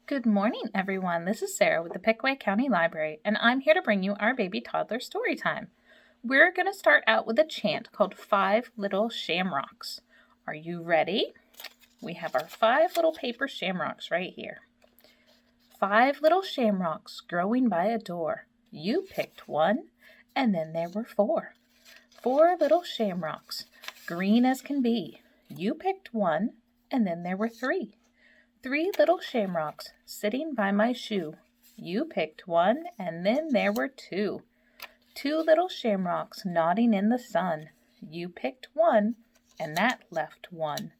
Good morning, everyone. This is Sarah with the Pickaway County Library, and I'm here to bring you our baby toddler story time. We're going to start out with a chant called 5 Little Shamrocks. Are you ready? We have our 5 little paper shamrocks right here. 5 little shamrocks growing by a door. You picked one, and then there were 4. 4 little shamrocks, green as can be. You picked one, and then there were 3. 3 little shamrocks sitting by my shoe. You picked one, and then there were 2. 2 little shamrocks nodding in the sun. You picked one, and that left 1.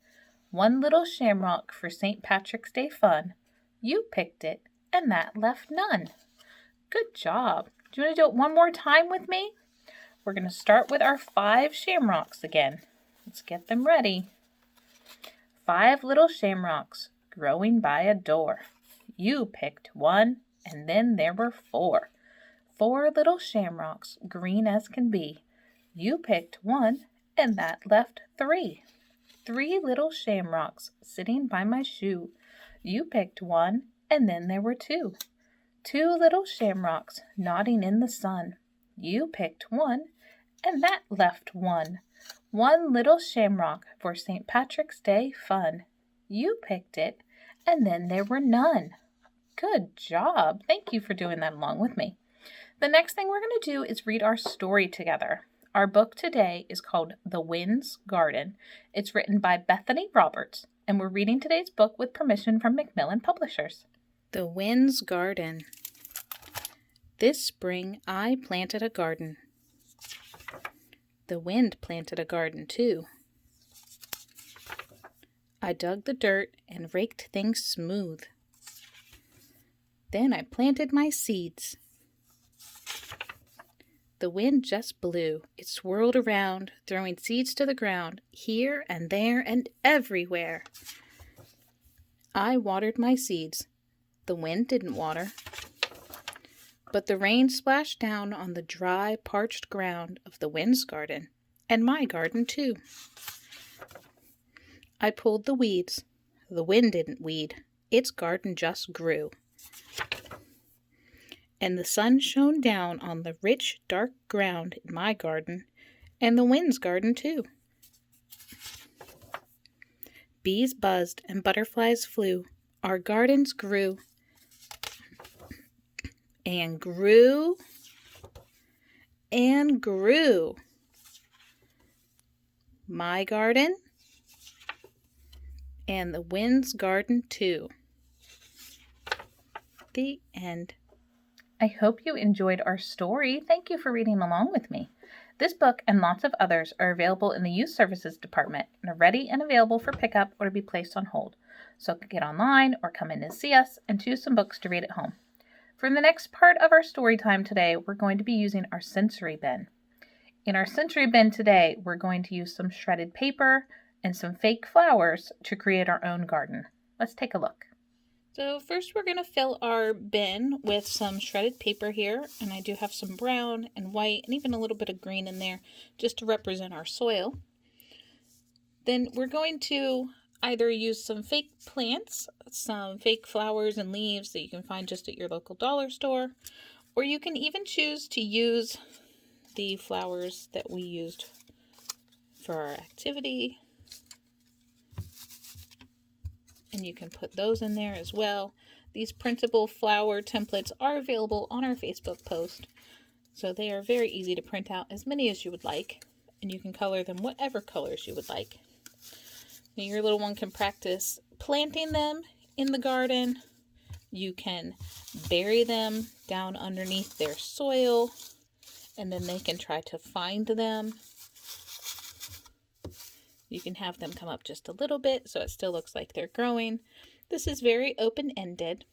1 little shamrock for St. Patrick's Day fun. You picked it, and that left none. Good job. Do you want to do it one more time with me? We're going to start with our 5 shamrocks again. Let's get them ready. 5 little shamrocks growing by a door. You picked one, and then there were 4. 4 little shamrocks, green as can be. You picked one, and that left 3. 3 little shamrocks sitting by my shoe. You picked one, and then there were 2. 2 little shamrocks nodding in the sun. You picked one, and that left 1. 1 little shamrock for St. Patrick's Day fun. You picked it, and then there were none. Good job. Thank you for doing that along with me. The next thing we're going to do is read our story together. Our book today is called The Wind's Garden. It's written by Bethany Roberts, and we're reading today's book with permission from Macmillan Publishers. The Wind's Garden. This spring I planted a garden. The wind planted a garden too. I dug the dirt and raked things smooth. Then I planted my seeds. The wind just blew. It swirled around, throwing seeds to the ground, here and there and everywhere. I watered my seeds. The wind didn't water. But the rain splashed down on the dry, parched ground of the wind's garden, and my garden too. I pulled the weeds. The wind didn't weed. Its garden just grew. And the sun shone down on the rich, dark ground in my garden, and the wind's garden too. Bees buzzed and butterflies flew. Our gardens grew and grew and grew. My garden and the wind's garden too. The end. I hope you enjoyed our story. Thank you for reading along with me. This book and lots of others are available in the Youth Services Department and are ready and available for pickup or to be placed on hold. So get online or come in and see us and choose some books to read at home. For the next part of our story time today, we're going to be using our sensory bin. In our sensory bin today, we're going to use some shredded paper and some fake flowers to create our own garden. Let's take a look. So first we're going to fill our bin with some shredded paper here, and I do have some brown and white and even a little bit of green in there just to represent our soil. Then we're going to either use some fake plants, some fake flowers and leaves that you can find just at your local dollar store, or you can even choose to use the flowers that we used for our activity. And you can put those in there as well. These printable flower templates are available on our Facebook post. So they are very easy to print out as many as you would like. And you can color them whatever colors you would like. Now your little one can practice planting them in the garden. You can bury them down underneath their soil. And then they can try to find them. You can have them come up just a little bit so it still looks like they're growing. This is very open-ended.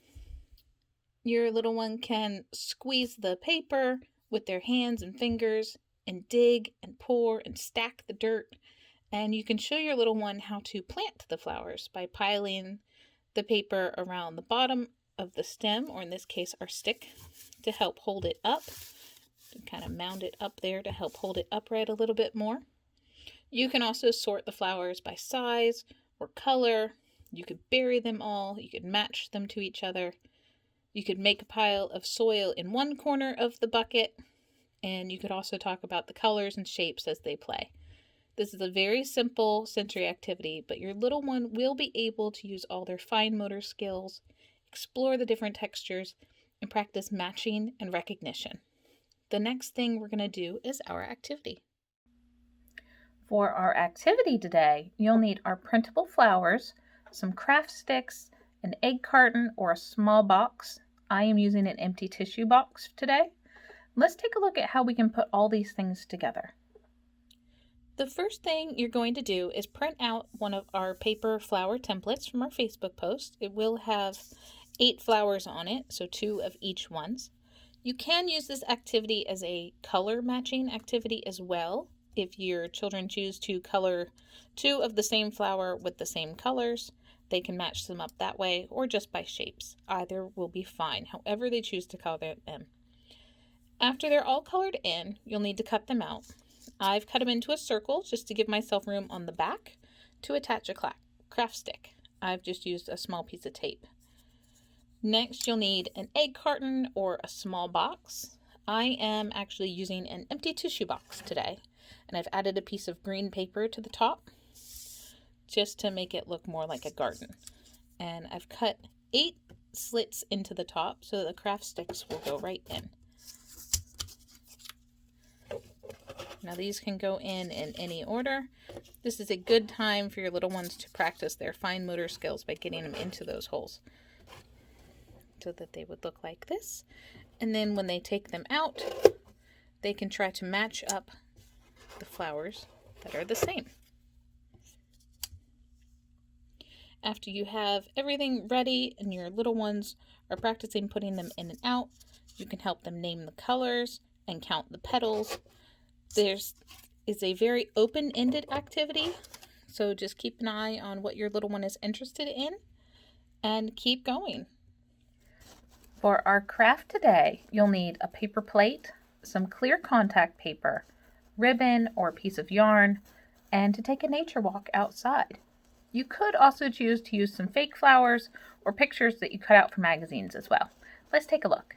Your little one can squeeze the paper with their hands and fingers and dig and pour and stack the dirt. And you can show your little one how to plant the flowers by piling the paper around the bottom of the stem, or in this case our stick, to help hold it up. And kind of mound it up there to help hold it upright a little bit more. You can also sort the flowers by size or color You could bury them all. You could match them to each other. You could make a pile of soil in one corner of the bucket. And you could also talk about the colors and shapes as they play. This is a very simple sensory activity, but your little one will be able to use all their fine motor skills, explore the different textures, and practice matching and recognition. The next thing we're going to do is our activity. For our activity today, you'll need our printable flowers, some craft sticks, an egg carton or a small box. I am using an empty tissue box today. Let's take a look at how we can put all these things together. The first thing you're going to do is print out one of our paper flower templates from our Facebook post. It will have 8 flowers on it, so 2 of each ones. You can use this activity as a color matching activity as well. If your children choose to color 2 of the same flower with the same colors, they can match them up that way or just by shapes. Either will be fine, however they choose to color them. After they're all colored in, you'll need to cut them out. I've cut them into a circle just to give myself room on the back to attach a craft stick. I've just used a small piece of tape. Next, you'll need an egg carton or a small box. I am actually using an empty tissue box today, and I've added a piece of green paper to the top just to make it look more like a garden. And I've cut 8 slits into the top so that the craft sticks will go right in. Now these can go in any order. This is a good time for your little ones to practice their fine motor skills by getting them into those holes so that they would look like this. And then when they take them out, they can try to match up the flowers that are the same. After you have everything ready and your little ones are practicing putting them in and out, you can help them name the colors and count the petals. This is a very open-ended activity, so just keep an eye on what your little one is interested in and keep going. For our craft today, you'll need a paper plate, some clear contact paper, ribbon or a piece of yarn, and to take a nature walk outside. You could also choose to use some fake flowers or pictures that you cut out from magazines as well. Let's take a look.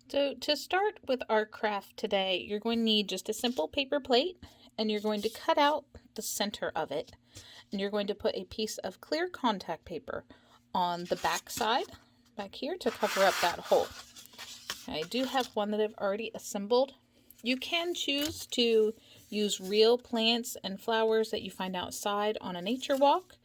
So to start with our craft today, you're going to need just a simple paper plate, and you're going to cut out the center of it, and you're going to put a piece of clear contact paper on the back side, back here, to cover up that hole. I do have one that I've already assembled. You can choose to use real plants and flowers that you find outside on a nature walk.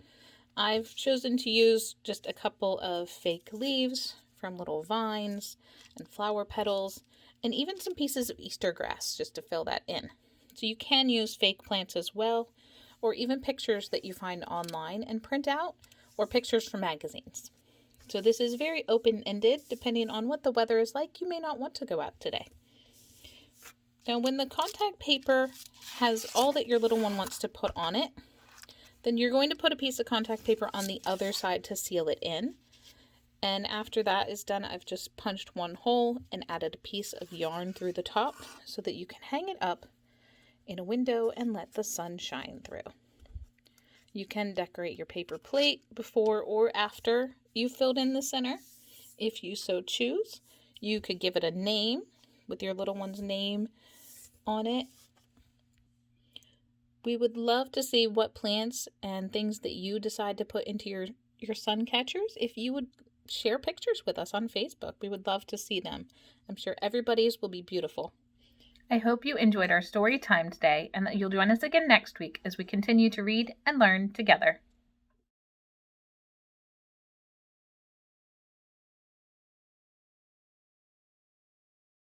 I've chosen to use just a couple of fake leaves from little vines and flower petals, and even some pieces of Easter grass just to fill that in. So you can use fake plants as well, or even pictures that you find online and print out, or pictures from magazines. So this is very open-ended. Depending on what the weather is like, you may not want to go out today. Now when the contact paper has all that your little one wants to put on it, then you're going to put a piece of contact paper on the other side to seal it in. And after that is done, I've just punched one hole and added a piece of yarn through the top so that you can hang it up in a window and let the sun shine through. You can decorate your paper plate before or after you filled in the center, if you so choose. You could give it a name with your little one's name on it. We would love to see what plants and things that you decide to put into your sun catchers. If you would share pictures with us on Facebook, we would love to see them. I'm sure everybody's will be beautiful. I hope you enjoyed our story time today and that you'll join us again next week as we continue to read and learn together.